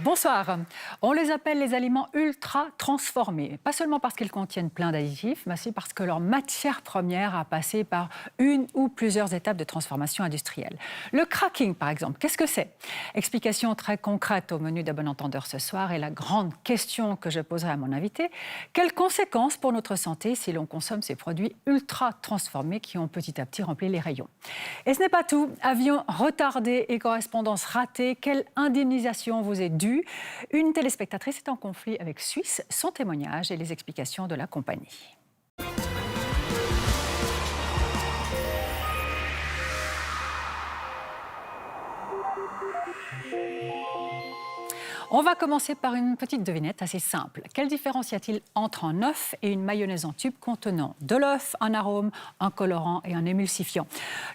Bonsoir. On les appelle les aliments ultra transformés, pas seulement parce qu'ils contiennent plein d'additifs, mais aussi parce que leur matière première a passé par une ou plusieurs étapes de transformation industrielle. Le cracking, par exemple, qu'est-ce que c'est? Explication très concrète au menu d'un bon entendeur ce soir et la grande question que je poserai à mon invité. Quelles conséquences pour notre santé si l'on consomme ces produits ultra transformés qui ont petit à petit rempli les rayons? Et ce n'est pas tout. Avion retardé et correspondance ratée, quelle indemnisation vous est due? Une téléspectatrice est en conflit avec Suisse, son témoignage et les explications de la compagnie. On va commencer par une petite devinette assez simple. Quelle différence y a-t-il entre un œuf et une mayonnaise en tube contenant de l'œuf, un arôme, un colorant et un émulsifiant?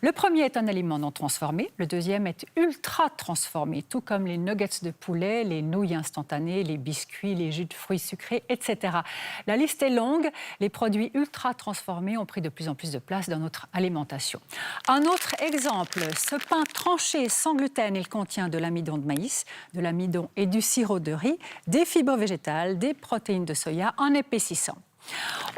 Le premier est un aliment non transformé, le deuxième est ultra transformé, tout comme les nuggets de poulet, les nouilles instantanées, les biscuits, les jus de fruits sucrés, etc. La liste est longue, les produits ultra transformés ont pris de plus en plus de place dans notre alimentation. Un autre exemple, ce pain tranché sans gluten, il contient de l'amidon de maïs, de l'amidon et du sirop de riz, des fibres végétales, des protéines de soja, un épaississant.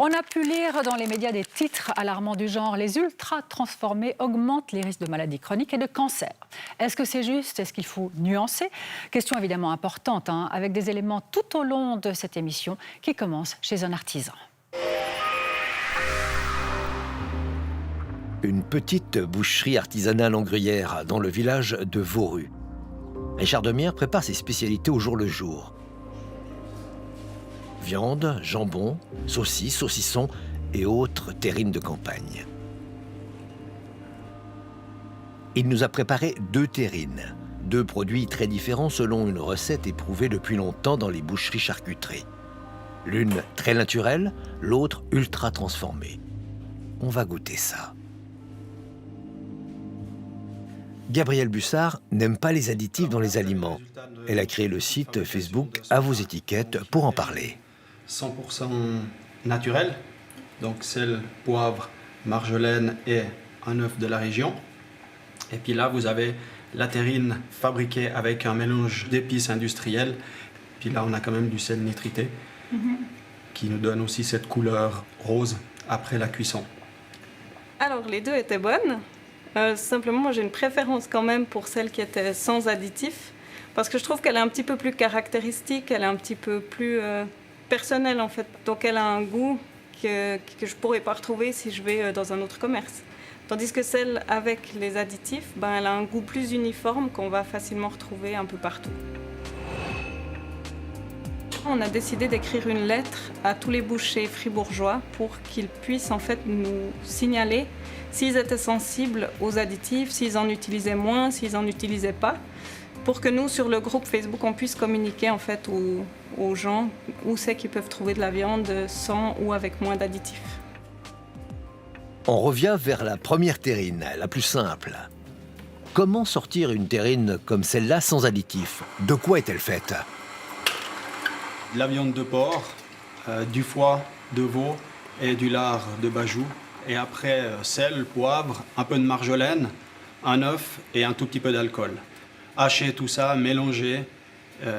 On a pu lire dans les médias des titres alarmants du genre « Les ultra-transformés augmentent les risques de maladies chroniques et de cancer ». Est-ce que c'est juste? Est-ce qu'il faut nuancer? Question évidemment importante, avec des éléments tout au long de cette émission qui commence chez un artisan. Une petite boucherie artisanale en Gruyère, dans le village de Vauru. Richard Demierre prépare ses spécialités au jour le jour. Viande, jambon, saucisses, saucissons et autres terrines de campagne. Il nous a préparé 2 terrines, 2 produits très différents selon une recette éprouvée depuis longtemps dans les boucheries-charcuteries. L'une très naturelle, l'autre ultra transformée. On va goûter ça. Gabrielle Bussard n'aime pas les additifs dans les aliments. Elle a créé le site Facebook À vos étiquettes pour en parler. 100% naturel, donc sel, poivre, marjolaine et un œuf de la région. Et puis là, vous avez la terrine fabriquée avec un mélange d'épices industrielles. Puis là, on a quand même du sel nitrité qui nous donne aussi cette couleur rose après la cuisson. Alors, les deux étaient bonnes. Simplement, moi, j'ai une préférence quand même pour celle qui était sans additifs, parce que je trouve qu'elle est un petit peu plus caractéristique, elle est un petit peu plus personnelle, en fait. Donc, elle a un goût que je ne pourrais pas retrouver si je vais dans un autre commerce. Tandis que celle avec les additifs, elle a un goût plus uniforme qu'on va facilement retrouver un peu partout. On a décidé d'écrire une lettre à tous les bouchers fribourgeois pour qu'ils puissent en fait nous signaler s'ils étaient sensibles aux additifs, s'ils en utilisaient moins, s'ils n'en utilisaient pas, pour que nous, sur le groupe Facebook, on puisse communiquer en fait aux gens où c'est qu'ils peuvent trouver de la viande sans ou avec moins d'additifs. On revient vers la première terrine, la plus simple. Comment sortir une terrine comme celle-là sans additifs? De quoi est-elle faite? De la viande de porc, du foie de veau et du lard de bajou. Et après, sel, poivre, un peu de marjolaine, un œuf et un tout petit peu d'alcool. Hacher tout ça, mélanger,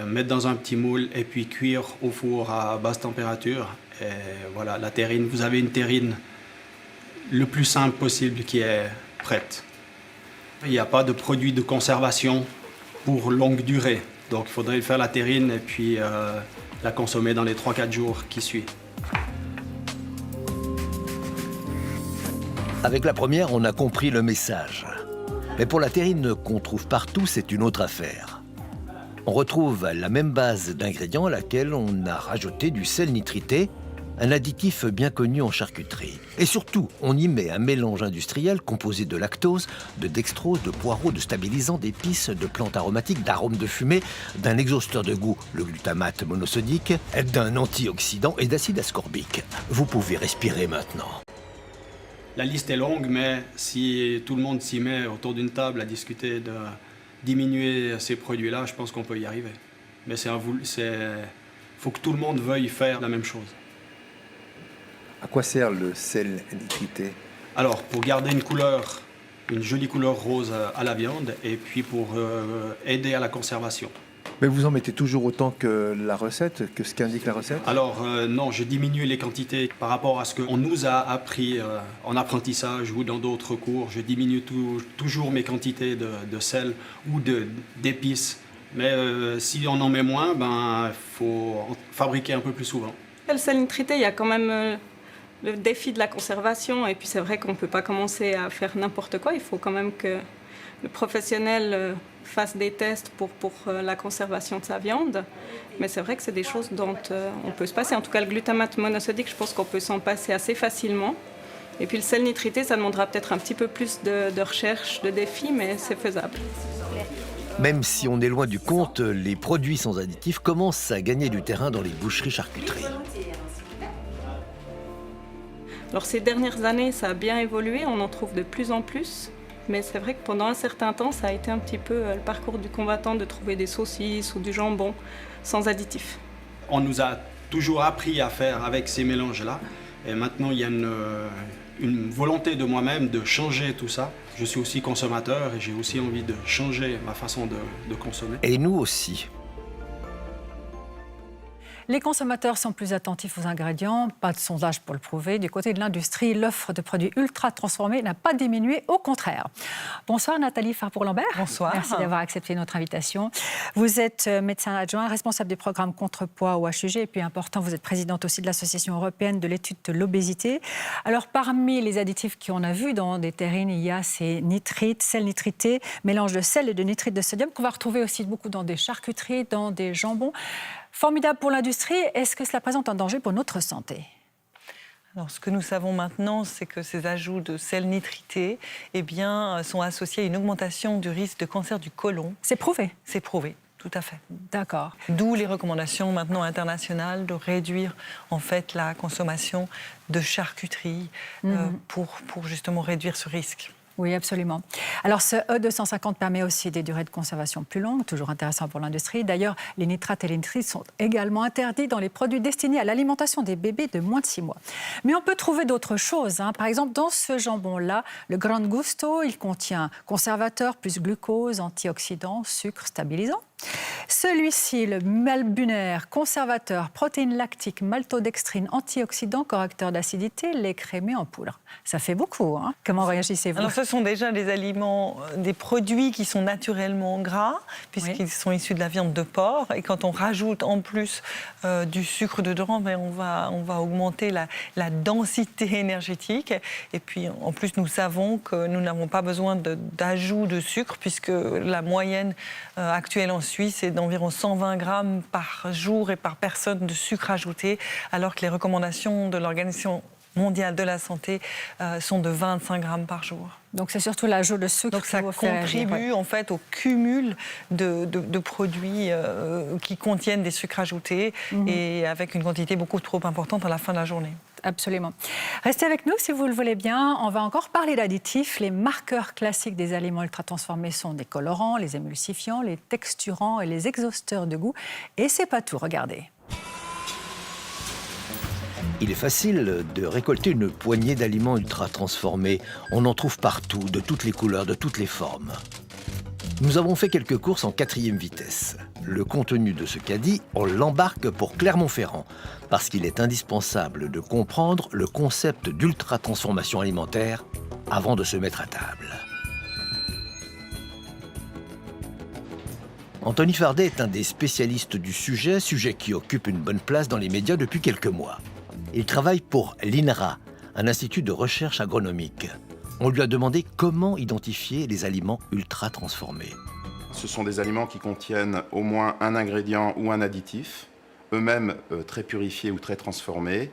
mettre dans un petit moule et puis cuire au four à basse température. Et voilà, la terrine, vous avez une terrine le plus simple possible qui est prête. Il n'y a pas de produit de conservation pour longue durée. Donc il faudrait faire la terrine et puis la consommer dans les 3-4 jours qui suivent. Avec la première, on a compris le message. Mais pour la terrine qu'on trouve partout, c'est une autre affaire. On retrouve la même base d'ingrédients à laquelle on a rajouté du sel nitrité, un additif bien connu en charcuterie. Et surtout, on y met un mélange industriel composé de lactose, de dextrose, de poireaux, de stabilisants, d'épices, de plantes aromatiques, d'arômes de fumée, d'un exhausteur de goût, le glutamate monosodique, d'un antioxydant et d'acide ascorbique. Vous pouvez respirer maintenant. La liste est longue, mais si tout le monde s'y met autour d'une table à discuter de diminuer ces produits-là, je pense qu'on peut y arriver. Mais faut que tout le monde veuille faire la même chose. À quoi sert le sel nitrité? Alors, pour garder une jolie couleur rose à la viande et puis pour aider à la conservation. Mais vous en mettez toujours autant que la recette, que ce qu'indique la recette? Alors non, je diminue les quantités par rapport à ce qu'on nous a appris en apprentissage ou dans d'autres cours. Je diminue toujours mes quantités de sel ou d'épices. Mais si on en met moins, il faut en fabriquer un peu plus souvent. Et le sel nitrité, il y a quand même le défi de la conservation. Et puis c'est vrai qu'on ne peut pas commencer à faire n'importe quoi. Il faut quand même que le professionnel fasse des tests pour la conservation de sa viande. Mais c'est vrai que c'est des choses dont on peut se passer. En tout cas, le glutamate monosodique, je pense qu'on peut s'en passer assez facilement. Et puis le sel nitrité, ça demandera peut-être un petit peu plus de recherche, de défis, mais c'est faisable. Même si on est loin du compte, les produits sans additifs commencent à gagner du terrain dans les boucheries-charcuteries. Alors ces dernières années, ça a bien évolué, on en trouve de plus en plus. Mais c'est vrai que pendant un certain temps, ça a été un petit peu le parcours du combattant de trouver des saucisses ou du jambon sans additifs. On nous a toujours appris à faire avec ces mélanges-là. Et maintenant, il y a une volonté de moi-même de changer tout ça. Je suis aussi consommateur et j'ai aussi envie de changer ma façon de consommer. Et nous aussi. Les consommateurs sont plus attentifs aux ingrédients, pas de sondage pour le prouver. Du côté de l'industrie, l'offre de produits ultra transformés n'a pas diminué, au contraire. Bonsoir Nathalie Farpour-Lambert. Bonsoir. Merci d'avoir accepté notre invitation. Vous êtes médecin adjoint, responsable du programme Contrepoids au HUG, et puis important, vous êtes présidente aussi de l'Association européenne de l'étude de l'obésité. Alors parmi les additifs qu'on a vus dans des terrines, il y a ces nitrites, sel nitrité, mélange de sel et de nitrite de sodium qu'on va retrouver aussi beaucoup dans des charcuteries, dans des jambons. Formidable pour l'industrie, est-ce que cela présente un danger pour notre santé ? Alors, ce que nous savons maintenant, c'est que ces ajouts de sel nitrité sont associés à une augmentation du risque de cancer du côlon. C'est prouvé ? C'est prouvé, tout à fait. D'accord. D'où les recommandations maintenant internationales de réduire en fait la consommation de charcuterie pour justement réduire ce risque. Oui, absolument. Alors, ce E250 permet aussi des durées de conservation plus longues, toujours intéressant pour l'industrie. D'ailleurs, les nitrates et les nitrites sont également interdits dans les produits destinés à l'alimentation des bébés de moins de 6 mois. Mais on peut trouver d'autres choses. Par exemple, dans ce jambon-là, le Gran Gusto, il contient conservateur plus glucose, antioxydants, sucre stabilisant. Celui-ci, le Malbuner, conservateur, protéines lactiques, maltodextrine, antioxydant, correcteur d'acidité, lait crémé en poudre. Ça fait beaucoup, hein ? Comment réagissez-vous ? Alors, ce sont déjà des aliments, des produits qui sont naturellement gras, puisqu'ils sont issus de la viande de porc. Et quand on rajoute en plus du sucre dedans, on va augmenter la densité énergétique. Et puis, en plus, nous savons que nous n'avons pas besoin d'ajout de sucre, puisque la moyenne actuelle en Suisse est d'environ 120 grammes par jour et par personne de sucre ajouté, alors que les recommandations de l'Organisation mondiale de la santé sont de 25 grammes par jour. Donc c'est surtout l'ajout de sucre qui vous contribue en fait au cumul de produits qui contiennent des sucres ajoutés et avec une quantité beaucoup trop importante à la fin de la journée. Absolument. Restez avec nous si vous le voulez bien. On va encore parler d'additifs. Les marqueurs classiques des aliments ultra-transformés sont des colorants, les émulsifiants, les texturants et les exhausteurs de goût. Et c'est pas tout, regardez. Il est facile de récolter une poignée d'aliments ultra-transformés. On en trouve partout, de toutes les couleurs, de toutes les formes. Nous avons fait quelques courses en 4e vitesse. Le contenu de ce caddie, on l'embarque pour Clermont-Ferrand, parce qu'il est indispensable de comprendre le concept d'ultra-transformation alimentaire avant de se mettre à table. Anthony Fardet est un des spécialistes du sujet qui occupe une bonne place dans les médias depuis quelques mois. Il travaille pour l'INRA, un institut de recherche agronomique. On lui a demandé comment identifier les aliments ultra transformés. Ce sont des aliments qui contiennent au moins un ingrédient ou un additif, eux-mêmes très purifiés ou très transformés,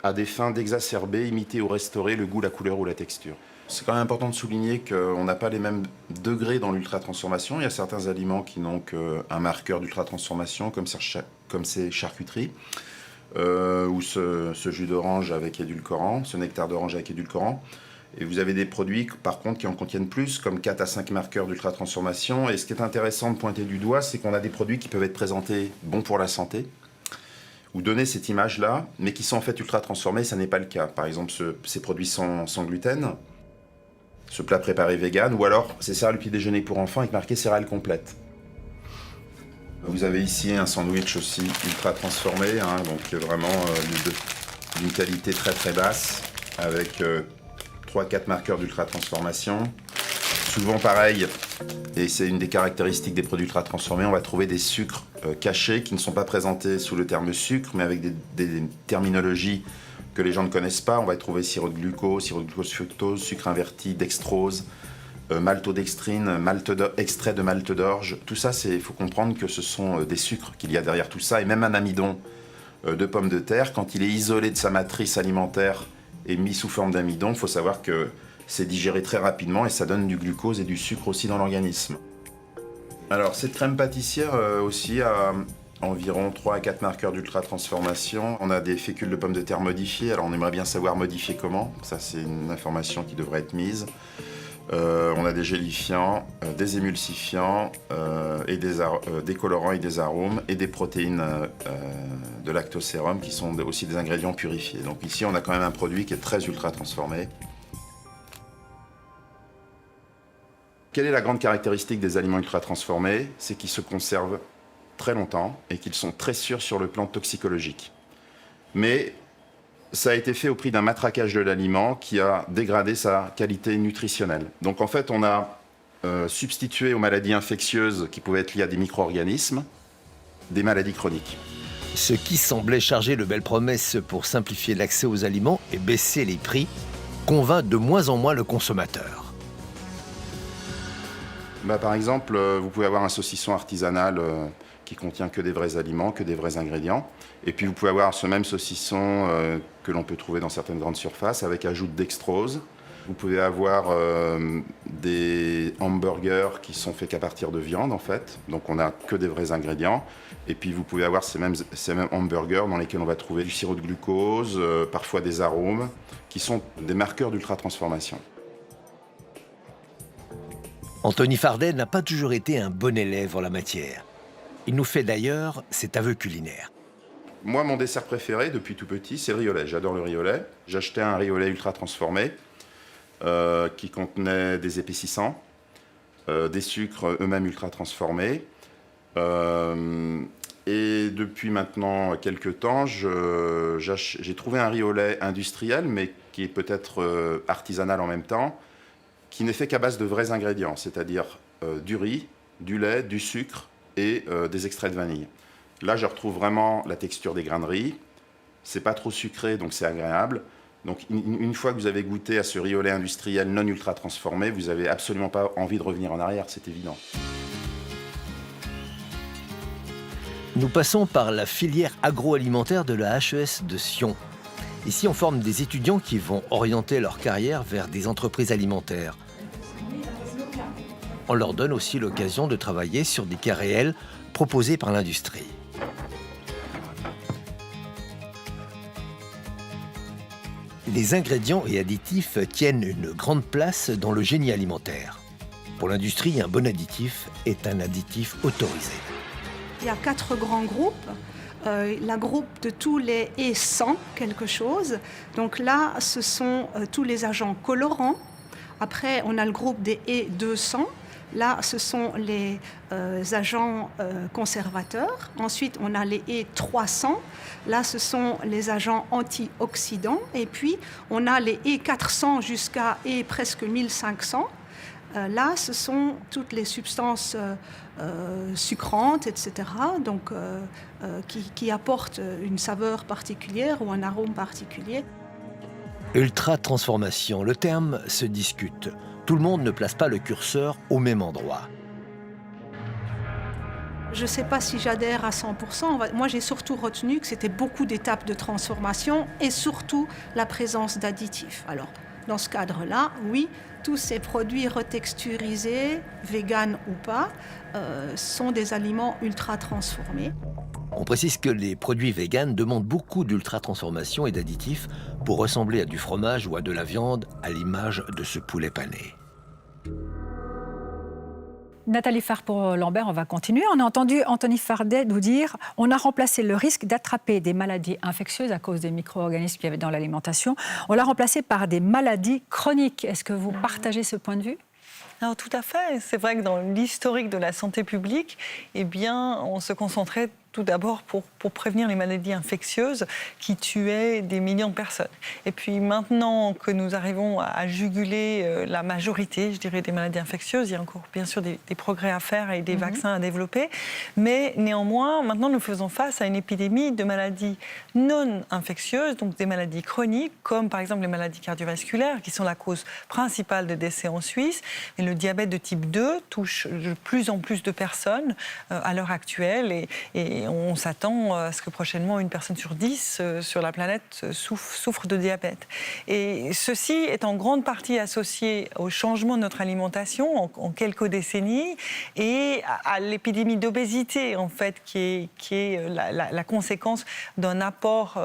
à des fins d'exacerber, imiter ou restaurer le goût, la couleur ou la texture. C'est quand même important de souligner qu'on n'a pas les mêmes degrés dans l'ultra-transformation. Il y a certains aliments qui n'ont qu'un marqueur d'ultra-transformation, comme ces charcuteries, ou ce jus d'orange avec édulcorant, ce nectar d'orange avec édulcorant. Et vous avez des produits, par contre, qui en contiennent plus, comme 4 à 5 marqueurs d'ultra-transformation. Et ce qui est intéressant de pointer du doigt, c'est qu'on a des produits qui peuvent être présentés bons pour la santé, ou donner cette image-là, mais qui sont en fait ultra-transformés, ça n'est pas le cas. Par exemple, ces produits sans gluten, ce plat préparé vegan, ou alors ces céréales petit déjeuner pour enfants avec marqué céréales complètes. Vous avez ici un sandwich aussi ultra transformé, hein, donc vraiment d'une qualité très très basse, avec 3-4 marqueurs d'ultra transformation. Souvent pareil, et c'est une des caractéristiques des produits ultra transformés, on va trouver des sucres cachés qui ne sont pas présentés sous le terme sucre, mais avec des terminologies que les gens ne connaissent pas. On va trouver sirop de glucose fructose, sucre inverti, dextrose, maltodextrine, extrait de malte d'orge. Tout ça, il faut comprendre que ce sont des sucres qu'il y a derrière tout ça. Et même un amidon de pommes de terre, quand il est isolé de sa matrice alimentaire et mis sous forme d'amidon, il faut savoir que c'est digéré très rapidement et ça donne du glucose et du sucre aussi dans l'organisme. Alors cette crème pâtissière aussi a environ 3 à 4 marqueurs d'ultra-transformation. On a des fécules de pommes de terre modifiées, alors on aimerait bien savoir modifier comment. Ça c'est une information qui devrait être mise. On a des gélifiants, des émulsifiants, et des colorants et des arômes et des protéines de lactosérum qui sont aussi des ingrédients purifiés. Donc ici on a quand même un produit qui est très ultra-transformé. Quelle est la grande caractéristique des aliments ultra-transformés? C'est qu'ils se conservent très longtemps et qu'ils sont très sûrs sur le plan toxicologique. Mais ça a été fait au prix d'un matraquage de l'aliment qui a dégradé sa qualité nutritionnelle. Donc en fait, on a substitué aux maladies infectieuses qui pouvaient être liées à des micro-organismes, des maladies chroniques. Ce qui semblait charger de belles promesses pour simplifier l'accès aux aliments et baisser les prix convainc de moins en moins le consommateur. Par exemple, vous pouvez avoir un saucisson artisanal qui contient que des vrais aliments, que des vrais ingrédients. Et puis vous pouvez avoir ce même saucisson que l'on peut trouver dans certaines grandes surfaces avec ajout de dextrose. Vous pouvez avoir des hamburgers qui sont faits qu'à partir de viande en fait. Donc on n'a que des vrais ingrédients. Et puis vous pouvez avoir ces mêmes hamburgers dans lesquels on va trouver du sirop de glucose, parfois des arômes, qui sont des marqueurs d'ultra-transformation. Anthony Fardet n'a pas toujours été un bon élève en la matière. Il nous fait d'ailleurs cet aveu culinaire. Moi, mon dessert préféré depuis tout petit, c'est le riolet. J'adore le riolet. J'achetais un riolet ultra transformé qui contenait des épaississants, des sucres eux-mêmes ultra transformés. Et depuis maintenant quelques temps, j'ai trouvé un riolet industriel, mais qui est peut-être artisanal en même temps, qui n'est fait qu'à base de vrais ingrédients, c'est-à-dire du riz, du lait, du sucre et des extraits de vanille. Là, je retrouve vraiment la texture des grains de riz. C'est pas trop sucré, donc c'est agréable. Donc, une fois que vous avez goûté à ce riolet industriel non ultra transformé, vous n'avez absolument pas envie de revenir en arrière, c'est évident. Nous passons par la filière agroalimentaire de la HES de Sion. Ici, on forme des étudiants qui vont orienter leur carrière vers des entreprises alimentaires. On leur donne aussi l'occasion de travailler sur des cas réels proposés par l'industrie. Les ingrédients et additifs tiennent une grande place dans le génie alimentaire. Pour l'industrie, un bon additif est un additif autorisé. Il y a 4 grands groupes. La groupe de tous les E100 quelque chose. Donc là, ce sont tous les agents colorants. Après, on a le groupe des E200. Là, ce sont les agents conservateurs. Ensuite, on a les E300. Là, ce sont les agents antioxydants. Et puis, on a les E400 jusqu'à presque 1500. Là, ce sont toutes les substances sucrantes, etc., donc, qui apportent une saveur particulière ou un arôme particulier. Ultra-transformation, le terme se discute. Tout le monde ne place pas le curseur au même endroit. Je ne sais pas si j'adhère à 100%. Moi, j'ai surtout retenu que c'était beaucoup d'étapes de transformation et surtout la présence d'additifs. Alors, dans ce cadre-là, oui, tous ces produits retexturisés, véganes ou pas, sont des aliments ultra transformés. On précise que les produits véganes demandent beaucoup d'ultra-transformation et d'additifs pour ressembler à du fromage ou à de la viande, à l'image de ce poulet pané. Nathalie Farpour-Lambert, on va continuer. On a entendu Anthony Fardet nous dire on a remplacé le risque d'attraper des maladies infectieuses à cause des micro-organismes qu'il y avait dans l'alimentation. On l'a remplacé par des maladies chroniques. Est-ce que vous partagez ce point de vue ? Alors tout à fait. C'est vrai que dans l'historique de la santé publique, eh bien, on se concentrait tout d'abord pour prévenir les maladies infectieuses qui tuaient des millions de personnes. Et puis maintenant que nous arrivons à juguler la majorité, je dirais, des maladies infectieuses, il y a encore bien sûr des progrès à faire et des vaccins à développer. Mais néanmoins, maintenant nous faisons face à une épidémie de maladies non infectieuses, donc des maladies chroniques, comme par exemple les maladies cardiovasculaires, qui sont la cause principale de décès en Suisse. Et le diabète de type 2 touche de plus en plus de personnes à l'heure actuelle. Et on s'attend à ce que prochainement, une personne sur 10 sur la planète souffre de diabète. Et ceci est en grande partie associé au changement de notre alimentation en quelques décennies et à l'épidémie d'obésité, en fait, qui est la conséquence d'un apport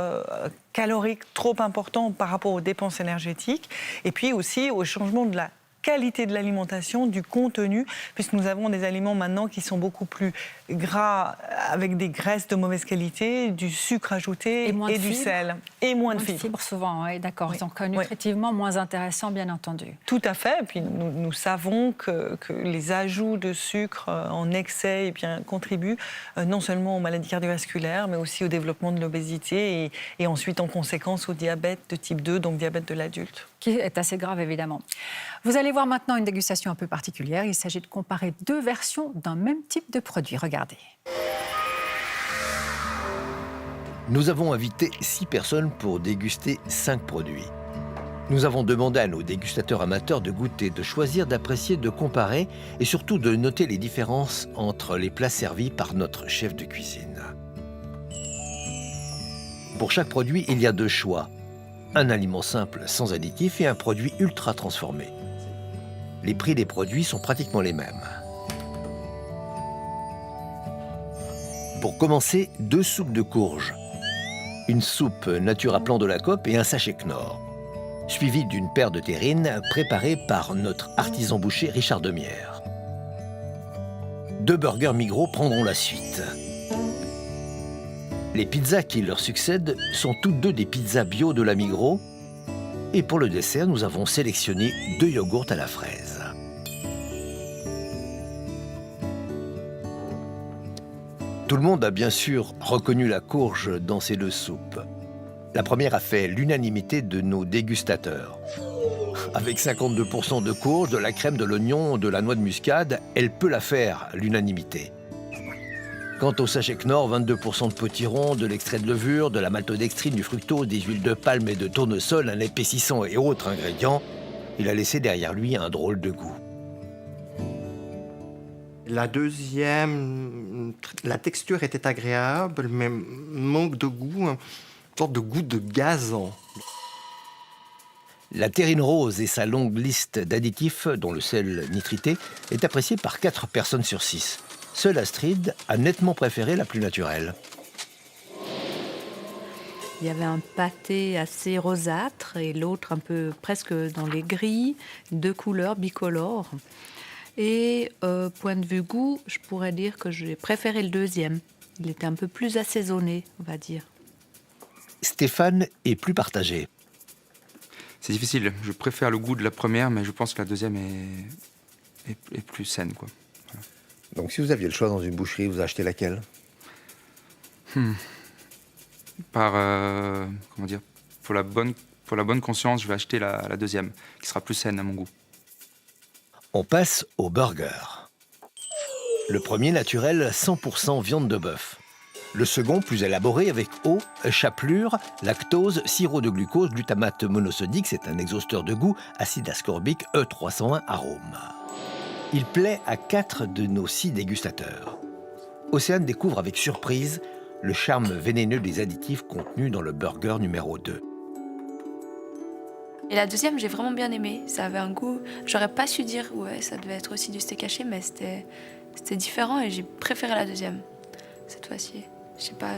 calorique trop important par rapport aux dépenses énergétiques, et puis aussi au changement de la qualité de l'alimentation, du contenu, puisque nous avons des aliments maintenant qui sont beaucoup plus gras, avec des graisses de mauvaise qualité, du sucre ajouté et du sel. Et moins de fibres. Souvent, oui, d'accord. Oui. Donc nutritivement moins intéressant, bien entendu. Tout à fait. Et puis nous savons que les ajouts de sucre en excès contribuent non seulement aux maladies cardiovasculaires, mais aussi au développement de l'obésité et ensuite en conséquence au diabète de type 2, donc diabète de l'adulte. Qui est assez grave, évidemment. Vous allez voir maintenant une dégustation un peu particulière. Il s'agit de comparer deux versions d'un même type de produit. Regardez. Nous avons invité 6 personnes pour déguster 5 produits. Nous avons demandé à nos dégustateurs amateurs de goûter, de choisir, d'apprécier, de comparer et surtout de noter les différences entre les plats servis par notre chef de cuisine. Pour chaque produit, il y a 2 choix. Un aliment simple sans additifs et un produit ultra transformé. Les prix des produits sont pratiquement les mêmes. Pour commencer, 2 soupes de courges. Une soupe nature à plan de la Coop et un sachet Knorr. Suivi d'une paire de terrines préparées par notre artisan boucher Richard Demière. 2 burgers Migros prendront la suite. Les pizzas qui leur succèdent sont toutes 2 des pizzas bio de la Migros. Et pour le dessert, nous avons sélectionné 2 yogourts à la fraise. Tout le monde a bien sûr reconnu la courge dans ces 2 soupes. La première a fait l'unanimité de nos dégustateurs. Avec 52% de courge, de la crème, de l'oignon, de la noix de muscade, elle peut la faire, l'unanimité. Quant au sachet Knorr, 22% de potiron, de l'extrait de levure, de la maltodextrine, du fructose, des huiles de palme et de tournesol, un épaississant et autres ingrédients, il a laissé derrière lui un drôle de goût. La deuxième, la texture était agréable, mais manque de goût, une sorte de goût de gazon. La terrine rose et sa longue liste d'additifs, dont le sel nitrité, est appréciée par 4 personnes sur 6. Seule Astrid a nettement préféré la plus naturelle. Il y avait un pâté assez rosâtre et l'autre un peu presque dans les gris, 2 couleurs bicolores. Et point de vue goût, je pourrais dire que j'ai préféré le deuxième. Il était un peu plus assaisonné, on va dire. Stéphane est plus partagé. C'est difficile. Je préfère le goût de la première, mais je pense que la deuxième est plus saine, quoi. Voilà. Donc si vous aviez le choix dans une boucherie, vous achetez laquelle ? Pour la bonne conscience, je vais acheter la deuxième, qui sera plus saine à mon goût. On passe au burger. Le premier naturel, 100% viande de bœuf. Le second, plus élaboré, avec eau, chapelure, lactose, sirop de glucose, glutamate monosodique, c'est un exhausteur de goût, acide ascorbique, E301 arôme. Il plaît à 4 de nos 6 dégustateurs. Océane découvre avec surprise le charme vénéneux des additifs contenus dans le burger numéro 2. Et la deuxième, j'ai vraiment bien aimé. Ça avait un goût... J'aurais pas su dire, ouais, ça devait être aussi du steak haché, mais c'était différent et j'ai préféré la deuxième, cette fois-ci. Je sais pas,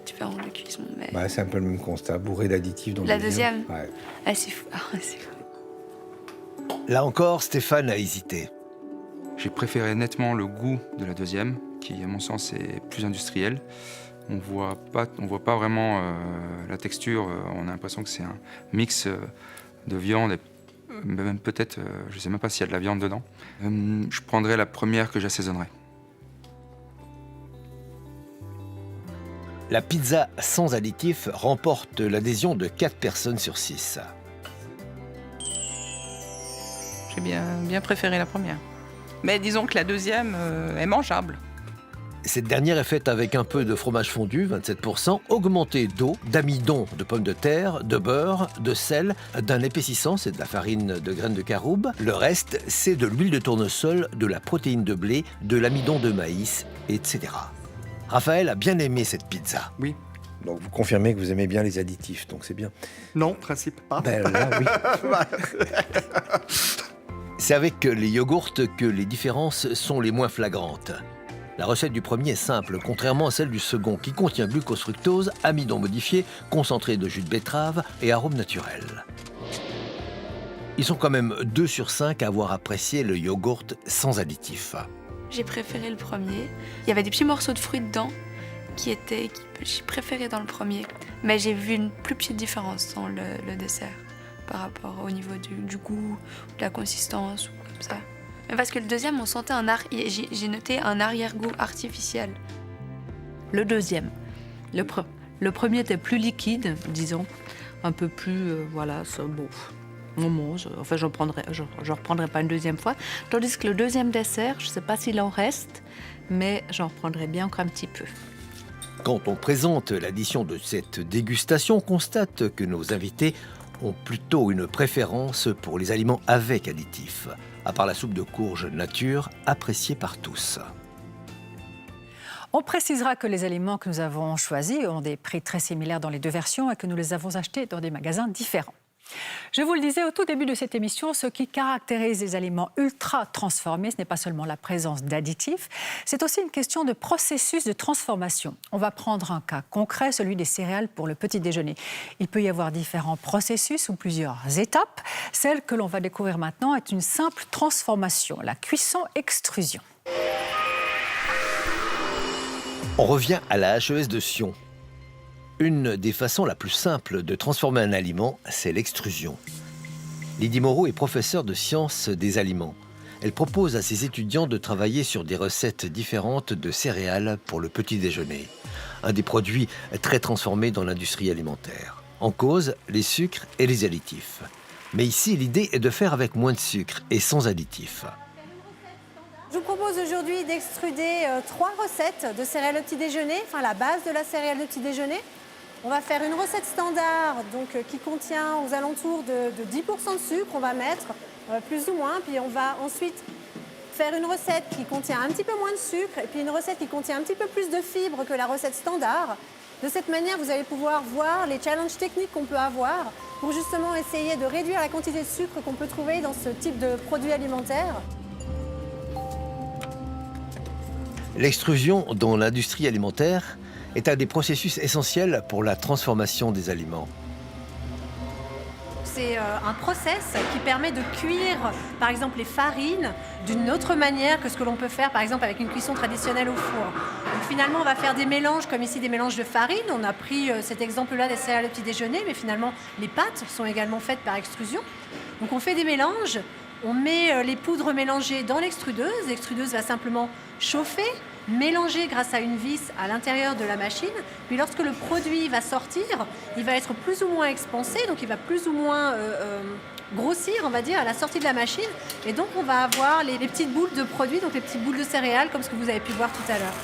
différent de cuisson, mais... Bah, c'est un peu le même constat, bourré d'additifs dans la le deuxième. Ouais. Ah, c'est fou. Ah, c'est fou. Là encore, Stéphane a hésité. J'ai préféré nettement le goût de la deuxième, qui, à mon sens, est plus industriel. On voit pas vraiment la texture. On a l'impression que c'est un mix de viande même peut-être, je ne sais même pas s'il y a de la viande dedans. Je prendrais la première que j'assaisonnerais. La pizza sans additifs remporte l'adhésion de 4 personnes sur 6. J'ai bien préféré la première. Mais disons que la deuxième est mangeable. Cette dernière est faite avec un peu de fromage fondu, 27%, augmenté d'eau, d'amidon de pommes de terre, de beurre, de sel, d'un épaississant, c'est de la farine de graines de caroube. Le reste, c'est de l'huile de tournesol, de la protéine de blé, de l'amidon de maïs, etc. Raphaël a bien aimé cette pizza. Oui. Donc vous confirmez que vous aimez bien les additifs, donc c'est bien. Non, principe pas. Ben là, oui. C'est avec les yogourts que les différences sont les moins flagrantes. La recette du premier est simple, contrairement à celle du second, qui contient glucose fructose, amidon modifié, concentré de jus de betterave et arômes naturels. Ils sont quand même 2 sur 5 à avoir apprécié le yogourt sans additifs. J'ai préféré le premier. Il y avait des petits morceaux de fruits dedans qui j'ai préféré dans le premier. Mais j'ai vu une plus petite différence dans le dessert par rapport au niveau du goût, de la consistance ou comme ça. Mais parce que le deuxième, on sentait j'ai noté un arrière-goût artificiel. Le deuxième. Le premier était plus liquide, disons, un peu plus, voilà, bon, on mange. Enfin, je reprendrai pas une deuxième fois. Tandis que le deuxième dessert, je ne sais pas s'il en reste, mais j'en reprendrai bien encore un petit peu. Quand on présente l'addition de cette dégustation, on constate que nos invités ont plutôt une préférence pour les aliments avec additifs, à part la soupe de courge nature, appréciée par tous. On précisera que les aliments que nous avons choisis ont des prix très similaires dans les 2 versions et que nous les avons achetés dans des magasins différents. Je vous le disais au tout début de cette émission, ce qui caractérise les aliments ultra transformés, ce n'est pas seulement la présence d'additifs, c'est aussi une question de processus de transformation. On va prendre un cas concret, celui des céréales pour le petit déjeuner. Il peut y avoir différents processus ou plusieurs étapes. Celle que l'on va découvrir maintenant est une simple transformation, la cuisson-extrusion. On revient à la HES de Sion. Une des façons la plus simples de transformer un aliment, c'est l'extrusion. Lydie Moreau est professeure de sciences des aliments. Elle propose à ses étudiants de travailler sur des recettes différentes de céréales pour le petit déjeuner. Un des produits très transformés dans l'industrie alimentaire. En cause, les sucres et les additifs. Mais ici, l'idée est de faire avec moins de sucre et sans additifs. Je vous propose aujourd'hui d'extruder 3 recettes de céréales de petit déjeuner, enfin la base de la céréale de petit déjeuner. On va faire une recette standard qui contient aux alentours de 10% de sucre, on va mettre plus ou moins. Puis on va ensuite faire une recette qui contient un petit peu moins de sucre et puis une recette qui contient un petit peu plus de fibres que la recette standard. De cette manière, vous allez pouvoir voir les challenges techniques qu'on peut avoir pour justement essayer de réduire la quantité de sucre qu'on peut trouver dans ce type de produit alimentaire. L'extrusion dans l'industrie alimentaire est un des processus essentiels pour la transformation des aliments. C'est un process qui permet de cuire, par exemple, les farines d'une autre manière que ce que l'on peut faire, par exemple, avec une cuisson traditionnelle au four. Donc, finalement, on va faire des mélanges, comme ici, des mélanges de farine. On a pris cet exemple-là des céréales de petit déjeuner, mais finalement, les pâtes sont également faites par extrusion. Donc, on fait des mélanges, on met les poudres mélangées dans l'extrudeuse. L'extrudeuse va simplement chauffer, mélanger grâce à une vis à l'intérieur de la machine. Puis lorsque le produit va sortir, il va être plus ou moins expansé, donc il va plus ou moins grossir, on va dire, à la sortie de la machine. Et donc on va avoir les petites boules de produits, donc les petites boules de céréales, comme ce que vous avez pu voir tout à l'heure.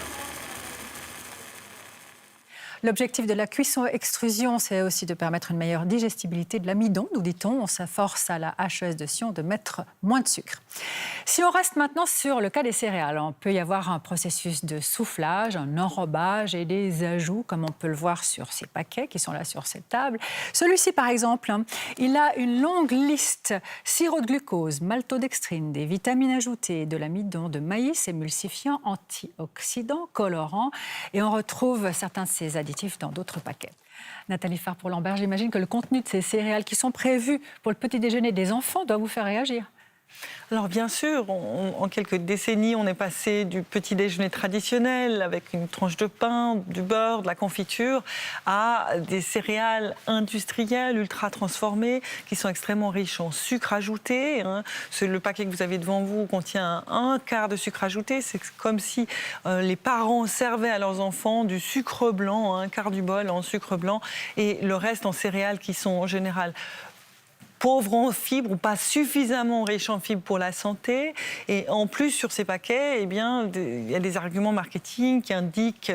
L'objectif de la cuisson-extrusion, c'est aussi de permettre une meilleure digestibilité de l'amidon, nous dit-on. On s'efforce à la HES de Sion de mettre moins de sucre. Si on reste maintenant sur le cas des céréales, on peut y avoir un processus de soufflage, un enrobage et des ajouts, comme on peut le voir sur ces paquets qui sont là sur cette table. Celui-ci, par exemple, il a une longue liste: sirop de glucose, maltodextrine, des vitamines ajoutées, de l'amidon de maïs, émulsifiant, antioxydants, colorants. Et on retrouve certains de ces additifs dans d'autres paquets. Nathalie Farpour-Lambert, j'imagine que le contenu de ces céréales qui sont prévues pour le petit déjeuner des enfants doit vous faire réagir. Alors bien sûr, en quelques décennies, on est passé du petit déjeuner traditionnel avec une tranche de pain, du beurre, de la confiture, à des céréales industrielles ultra transformées qui sont extrêmement riches en sucre ajouté. Le paquet que vous avez devant vous contient un quart de sucre ajouté. C'est comme si les parents servaient à leurs enfants du sucre blanc, un quart du bol en sucre blanc, et le reste en céréales qui sont en général pauvres en fibres ou pas suffisamment riches en fibres pour la santé. Et en plus, sur ces paquets, eh bien, il y a des arguments marketing qui indiquent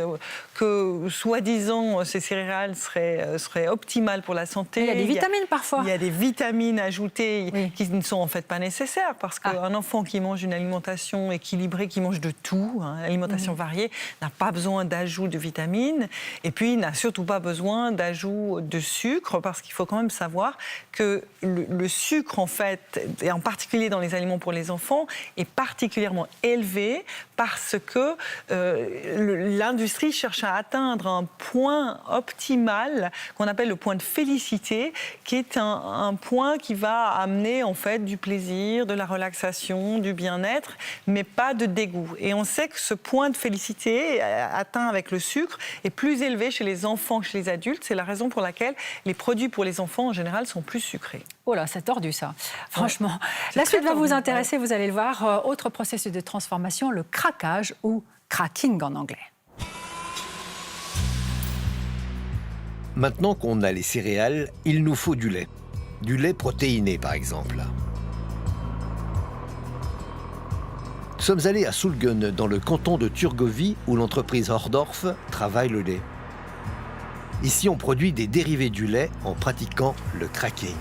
que, soi-disant, ces céréales seraient optimales pour la santé. Il y a des vitamines parfois. Il y a des vitamines ajoutées qui ne sont en fait pas nécessaires parce qu'un enfant qui mange une alimentation équilibrée, qui mange de tout, alimentation variée, n'a pas besoin d'ajout de vitamines et puis n'a surtout pas besoin d'ajout de sucre parce qu'il faut quand même savoir que le sucre, en fait, et en particulier dans les aliments pour les enfants, est particulièrement élevé parce que l'industrie cherche à atteindre un point optimal qu'on appelle le point de félicité, qui est un point qui va amener en fait du plaisir, de la relaxation, du bien-être, mais pas de dégoût. Et on sait que ce point de félicité atteint avec le sucre est plus élevé chez les enfants que chez les adultes. C'est la raison pour laquelle les produits pour les enfants en général sont plus sucrés. Oh là, c'est tordu ça, franchement. La suite va vous intéresser, vous allez le voir. Autre processus de transformation, le craquage ou cracking en anglais. Maintenant qu'on a les céréales, il nous faut du lait. Du lait protéiné, par exemple. Nous sommes allés à Sulgen, dans le canton de Thurgovie, où l'entreprise Hordorf travaille le lait. Ici, on produit des dérivés du lait en pratiquant le cracking.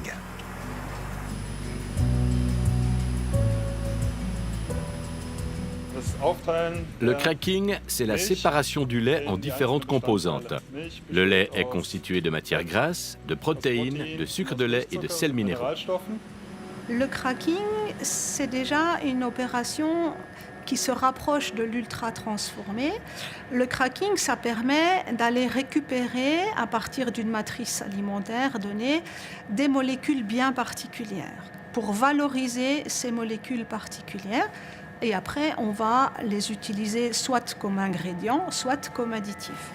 Le cracking, c'est la séparation du lait en différentes composantes. Le lait est constitué de matières grasses, de protéines, de sucre de lait et de sels minéraux. Le cracking, c'est déjà une opération qui se rapproche de l'ultra transformé. Le cracking, ça permet d'aller récupérer, à partir d'une matrice alimentaire donnée, des molécules bien particulières pour valoriser ces molécules particulières. Et après, on va les utiliser soit comme ingrédients, soit comme additifs.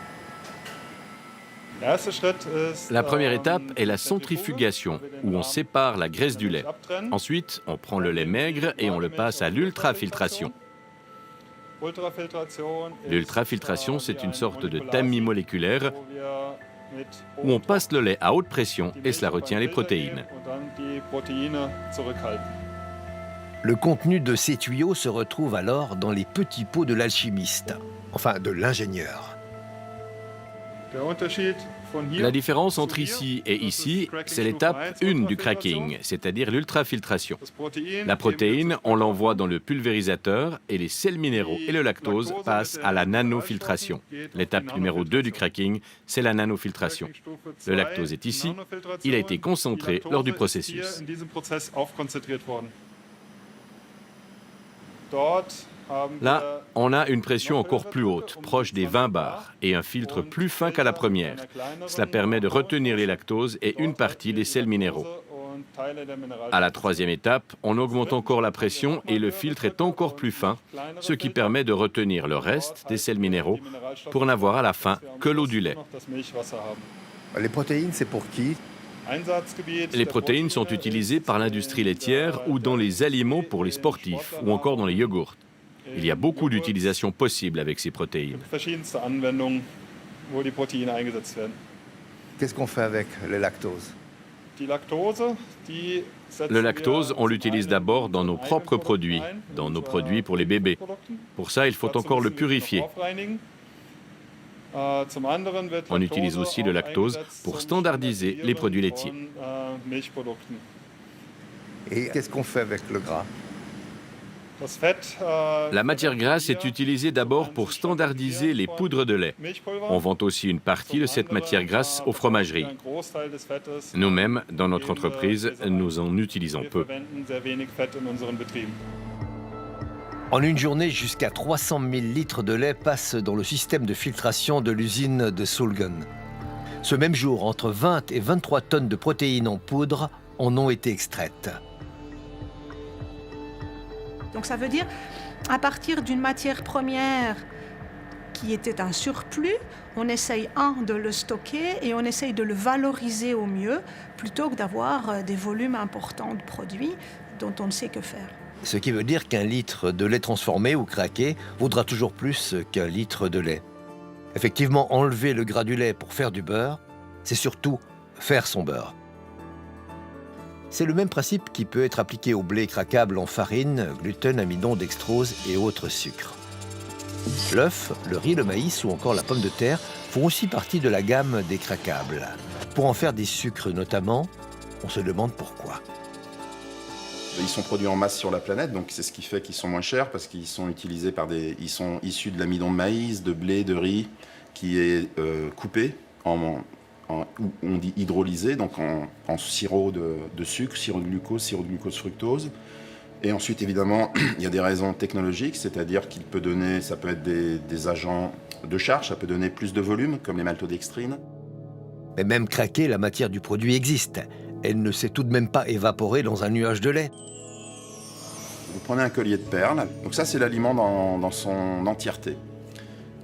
La première étape est la centrifugation, où on sépare la graisse du lait. Ensuite, on prend le lait maigre et on le passe à l'ultrafiltration. L'ultrafiltration, c'est une sorte de tamis moléculaire où on passe le lait à haute pression et cela retient les protéines. Le contenu de ces tuyaux se retrouve alors dans les petits pots de l'alchimiste, enfin de l'ingénieur. La différence entre ici et ici, c'est l'étape 1 du cracking, c'est-à-dire l'ultrafiltration. La protéine, on l'envoie dans le pulvérisateur et les sels minéraux et le lactose passent à la nanofiltration. L'étape numéro 2 du cracking, c'est la nanofiltration. Le lactose est ici, il a été concentré lors du processus. Là, on a une pression encore plus haute, proche des 20 bars, et un filtre plus fin qu'à la première. Cela permet de retenir les lactoses et une partie des sels minéraux. À la troisième étape, on augmente encore la pression et le filtre est encore plus fin, ce qui permet de retenir le reste des sels minéraux pour n'avoir à la fin que l'eau du lait. Les protéines, c'est pour qui ? Les protéines sont utilisées par l'industrie laitière ou dans les aliments pour les sportifs ou encore dans les yogourts. Il y a beaucoup d'utilisations possibles avec ces protéines. Qu'est-ce qu'on fait avec le lactose ? Le lactose, on l'utilise d'abord dans nos propres produits, dans nos produits pour les bébés. Pour ça, il faut encore le purifier. On utilise aussi le lactose pour standardiser les produits laitiers. Et qu'est-ce qu'on fait avec le gras ? La matière grasse est utilisée d'abord pour standardiser les poudres de lait. On vend aussi une partie de cette matière grasse aux fromageries. Nous-mêmes, dans notre entreprise, nous en utilisons peu. En une journée, jusqu'à 300 000 litres de lait passent dans le système de filtration de l'usine de Sulgen. Ce même jour, entre 20 et 23 tonnes de protéines en poudre en ont été extraites. Donc ça veut dire, à partir d'une matière première qui était un surplus, on essaye, de le stocker et on essaye de le valoriser au mieux, plutôt que d'avoir des volumes importants de produits dont on ne sait que faire. Ce qui veut dire qu'un litre de lait transformé ou craqué vaudra toujours plus qu'un litre de lait. Effectivement, enlever le gras du lait pour faire du beurre, c'est surtout faire son beurre. C'est le même principe qui peut être appliqué au blé craquable en farine, gluten, amidon, dextrose et autres sucres. L'œuf, le riz, le maïs ou encore la pomme de terre font aussi partie de la gamme des craquables. Pour en faire des sucres notamment, on se demande pourquoi. Ils sont produits en masse sur la planète, donc c'est ce qui fait qu'ils sont moins chers parce qu'ils sont utilisés ils sont issus de l'amidon de maïs, de blé, de riz, qui est coupé on dit hydrolysé, donc en sirop de sucre, sirop de glucose, fructose. Et ensuite, évidemment, il y a des raisons technologiques, c'est-à-dire ça peut être des agents de charge, ça peut donner plus de volume, comme les maltodextrines. Mais même craquée, la matière du produit existe. Elle ne s'est tout de même pas évaporée dans un nuage de lait. Vous prenez un collier de perles, donc ça c'est l'aliment dans son entièreté.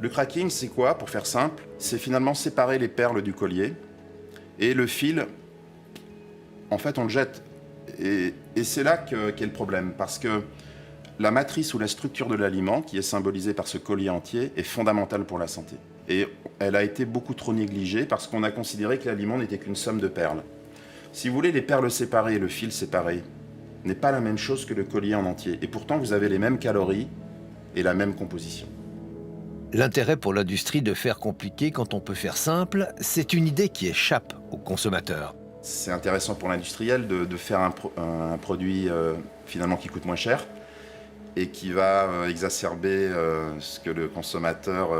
Le cracking, c'est quoi, pour faire simple? C'est finalement séparer les perles du collier et le fil, en fait on le jette. Et c'est là qu'est le problème, parce que la matrice ou la structure de l'aliment, qui est symbolisée par ce collier entier, est fondamentale pour la santé. Et elle a été beaucoup trop négligée parce qu'on a considéré que l'aliment n'était qu'une somme de perles. Si vous voulez, les perles séparées et le fil séparé n'est pas la même chose que le collier en entier. Et pourtant, vous avez les mêmes calories et la même composition. L'intérêt pour l'industrie de faire compliqué quand on peut faire simple, c'est une idée qui échappe aux consommateurs. C'est intéressant pour l'industriel de faire un produit finalement qui coûte moins cher et qui va exacerber ce que le consommateur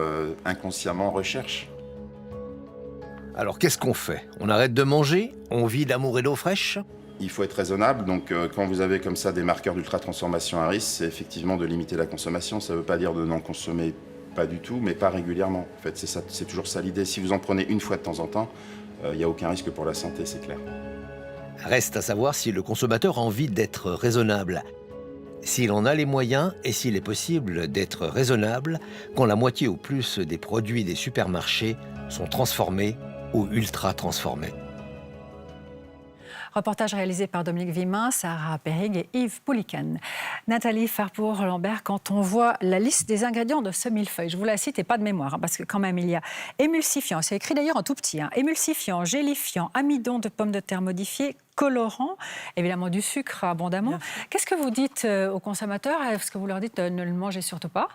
inconsciemment recherche. Alors qu'est-ce qu'on fait? On arrête de manger? On vit d'amour et d'eau fraîche? Il faut être raisonnable, donc quand vous avez comme ça des marqueurs d'ultra-transformation à risque, c'est effectivement de limiter la consommation. Ça ne veut pas dire de n'en consommer pas du tout, mais pas régulièrement. En fait, c'est toujours ça l'idée. Si vous en prenez une fois de temps en temps, il n'y a aucun risque pour la santé, c'est clair. Reste à savoir si le consommateur a envie d'être raisonnable. S'il en a les moyens et s'il est possible d'être raisonnable quand la moitié ou plus des produits des supermarchés sont transformés ou ultra transformés. Reportage réalisé par Dominique Vimin, Sarah Perrig et Yves Pouliken. Nathalie Farpour-Lambert, quand on voit la liste des ingrédients de ce millefeuille, je vous la cite et pas de mémoire, parce que quand même il y a émulsifiant, c'est écrit d'ailleurs en tout petit, émulsifiant, gélifiant, amidon de pommes de terre modifiées, colorant, évidemment du sucre abondamment. Qu'est-ce que vous dites aux consommateurs? Est-ce que vous leur dites ne le mangez surtout pas?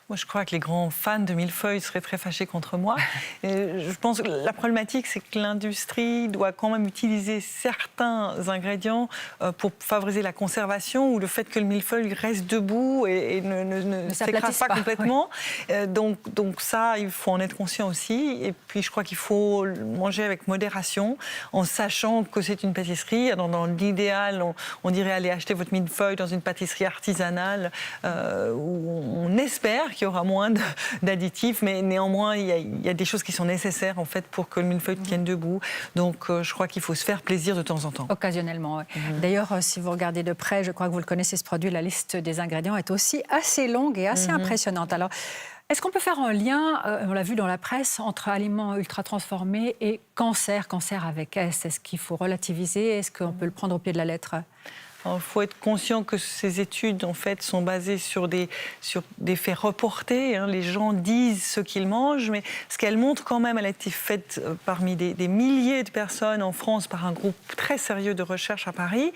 Moi, je crois que les grands fans de millefeuille seraient très fâchés contre moi. Je pense que la problématique, c'est que l'industrie doit quand même utiliser certains ingrédients pour favoriser la conservation ou le fait que le millefeuille reste debout et ne s'écrase pas complètement. Oui. Donc ça, il faut en être conscient aussi. Et puis, je crois qu'il faut manger avec modération, en sachant que c'est une pâtisserie. Dans l'idéal, on dirait aller acheter votre millefeuille dans une pâtisserie artisanale où on espère qu'il y aura moins d'additifs, mais néanmoins, il y a des choses qui sont nécessaires en fait, pour que le millefeuille tienne debout. Donc, je crois qu'il faut se faire plaisir de temps en temps. Occasionnellement, oui. D'ailleurs, si vous regardez de près, je crois que vous le connaissez, ce produit, la liste des ingrédients est aussi assez longue et assez impressionnante. Alors, est-ce qu'on peut faire un lien, on l'a vu dans la presse, entre aliments ultra transformés et cancer avec S? Est-ce qu'il faut relativiser? Est-ce qu'on peut le prendre au pied de la lettre? Il faut être conscient que ces études en fait, sont basées sur des faits reportés. Les gens disent ce qu'ils mangent, mais ce qu'elles montrent quand même, elle a été faite parmi des milliers de personnes en France par un groupe très sérieux de recherche à Paris.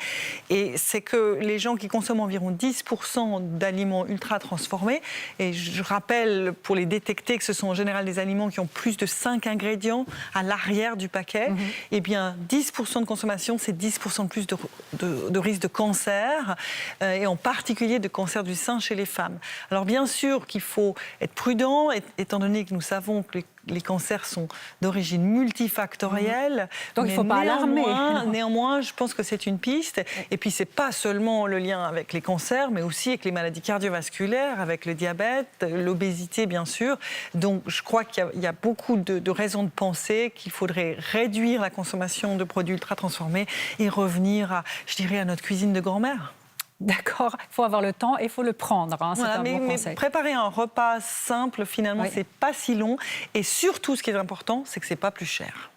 Et c'est que les gens qui consomment environ 10% d'aliments ultra transformés, et je rappelle pour les détecter que ce sont en général des aliments qui ont plus de 5 ingrédients à l'arrière du paquet, et bien 10% de consommation, c'est 10% de plus de risque de cancer, et en particulier de cancer du sein chez les femmes. Alors bien sûr qu'il faut être prudent, étant donné que nous savons que les cancers sont d'origine multifactorielle. Donc il ne faut pas alarmer. Néanmoins, je pense que c'est une piste. Et puis, ce n'est pas seulement le lien avec les cancers, mais aussi avec les maladies cardiovasculaires, avec le diabète, l'obésité, bien sûr. Donc, je crois qu'il y a beaucoup de raisons de penser qu'il faudrait réduire la consommation de produits ultra transformés et revenir à notre cuisine de grand-mère. D'accord, il faut avoir le temps et il faut le prendre, hein, c'est Voilà, un bon conseil. mais préparer un repas simple, finalement, Oui. c'est pas si long. Et surtout, ce qui est important, c'est que c'est pas plus cher.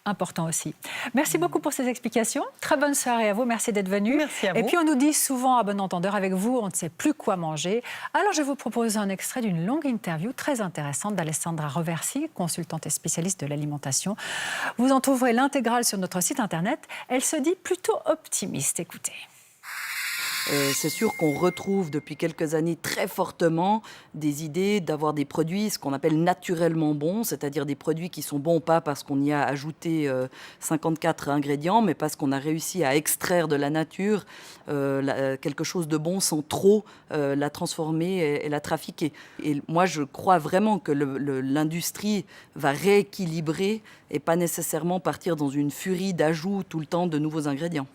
Important aussi. Merci beaucoup pour ces explications. Très bonne soirée à vous. Merci d'être venu. Merci à vous. Et puis on nous dit souvent à bon entendeur, avec vous, on ne sait plus quoi manger. Alors je vous propose un extrait d'une longue interview très intéressante d'Alessandra Roversi, consultante et spécialiste de l'alimentation. Vous en trouverez l'intégrale sur notre site internet. Elle se dit plutôt optimiste. Écoutez. C'est sûr qu'on retrouve depuis quelques années très fortement des idées d'avoir des produits, ce qu'on appelle naturellement bons, c'est-à-dire des produits qui sont bons pas parce qu'on y a ajouté 54 ingrédients, mais parce qu'on a réussi à extraire de la nature quelque chose de bon sans trop la transformer et la trafiquer. Et moi, je crois vraiment que l'industrie va rééquilibrer et pas nécessairement partir dans une furie d'ajout tout le temps de nouveaux ingrédients.